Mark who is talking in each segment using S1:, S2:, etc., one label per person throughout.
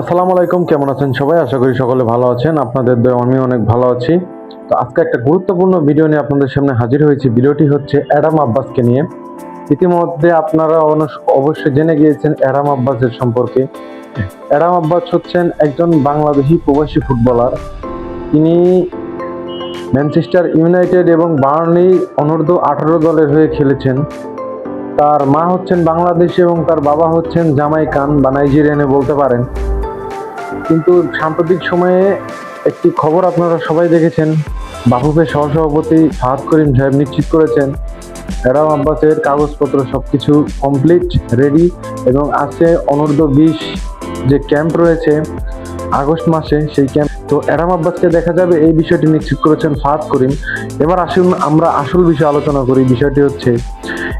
S1: আসসালামু আলাইকুম, কেমন আছেন সবাই? আশা করি সকলে ভালো আছেন। আপনাদের দয়ায় আমি অনেক ভালো আছি। তো আজকে একটা গুরুত্বপূর্ণ ভিডিও নিয়ে আপনাদের সামনে হাজির হয়েছি। ভিডিওটি হচ্ছে অ্যাডাম আব্বাসকে নিয়ে। ইতিমধ্যে আপনারা অবশ্যই জেনে গিয়েছেন অ্যাডাম আব্বাসের সম্পর্কে। অ্যাডাম আব্বাস হচ্ছেন একজন বাংলাদেশি প্রবাসী ফুটবলার। তিনি ম্যানচেস্টার ইউনাইটেড এবং বার্নলি অনূর্ধ্ব 18 দলের হয়ে খেলেছেন। তার মা হচ্ছেন বাংলাদেশি এবং তার বাবা হচ্ছেন জামাইকান বা নাইজেরিয়ানে বলতে পারেন। কিন্তু সাম্প্রতিক সময়ে একটি খবর আপনারা সবাই দেখেছেন, বাফুফের সহসভাপতি ফাহাদ করিম সাহেব নিশ্চিত করেছেন অ্যাডাম আব্বাসের কাগজপত্র সবকিছু কমপ্লিট রেডি এবং আছে অনূর্ধ্ব 20 যে ক্যাম্প রয়েছে আগস্ট মাসে, সেই ক্যাম্প। তো অ্যাডাম আব্বাসকে দেখা যাবে, এই বিষয়টি নিশ্চিত করেছেন ফাহাদ করিম। এবার আসুন আমরা আসল বিষয়ে আলোচনা করি। বিষয়টি হচ্ছে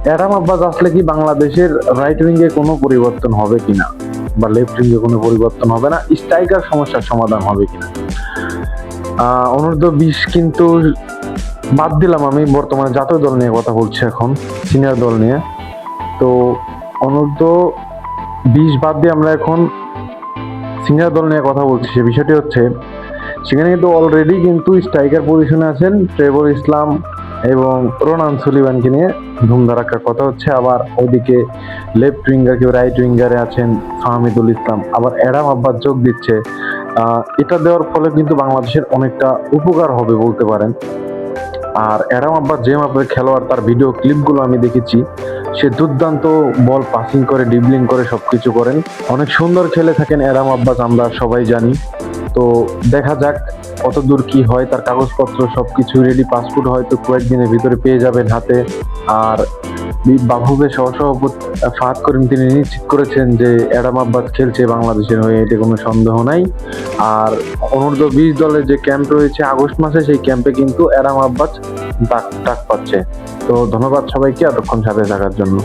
S1: অ্যাডাম আব্বাস আসলে কি বাংলাদেশের রাইট উইংয়ে কোনো পরিবর্তন হবে কিনা, বা লেফট উইংয়ে কোনো পরিবর্তন হবে না, স্ট্রাইকার সমস্যার সমাধান হবে কিনা। অনূর্ধ্ব 20 কিন্তু বাদ দিলাম, আমি বর্তমানে জাতীয় দল নিয়ে কথা বলছি, এখন সিনিয়র দল নিয়ে। তো অনূর্ধ্ব 20 বাদ দিয়ে আমরা এখন সিনিয়র দল নিয়ে কথা বলছি। সে বিষয়টি হচ্ছে সেখানে কিন্তু অলরেডি কিন্তু স্ট্রাইকার পজিশনে আছেন ট্রেভর ইসলাম এবং রোনান সুলিভানকে নিয়ে ধুমধারাক্কার কথা হচ্ছে। আবার ওদিকে লেফট উইঙ্গার কেউ রাইট উইঙ্গারে আছেন ফাহমিদুল ইসলাম, আবার অ্যাডাম আব্বাস যোগ দিচ্ছে। এটা দেওয়ার ফলে কিন্তু বাংলাদেশের অনেকটা উপকার হবে বলতে পারেন। আর অ্যাডাম আব্বাস যে মাপের খেলোয়াড়, তার ভিডিও ক্লিপগুলো আমি দেখেছি, সে দুর্দান্ত বল পাসিং করে, ডিবলিং করে, সবকিছু করেন। অনেক সুন্দর খেলে থাকেন অ্যাডাম আব্বাস, আমরা সবাই জানি। তো দেখা যাক কত দূর কি হয়। তার কাগজপত্র সবকিছু রেডি, পাসপোর্ট হয়তো কয়েকদিনের ভিতরে পেয়ে যাবেন হাতে। আর বাফুফের সহসভাপতি ফাহাদ করিম তিনি নিশ্চিত করেছেন যে অ্যাডাম আব্বাস খেলছে বাংলাদেশের হয়ে, এতে কোনো সন্দেহ নাই। আর অনূর্ধ্ব 20 দলের যে ক্যাম্প রয়েছে আগস্ট মাসে, সেই ক্যাম্পে কিন্তু অ্যাডাম আব্বাস ডাক পাচ্ছে। তো ধন্যবাদ সবাইকে এতক্ষণ সাথে থাকার জন্য।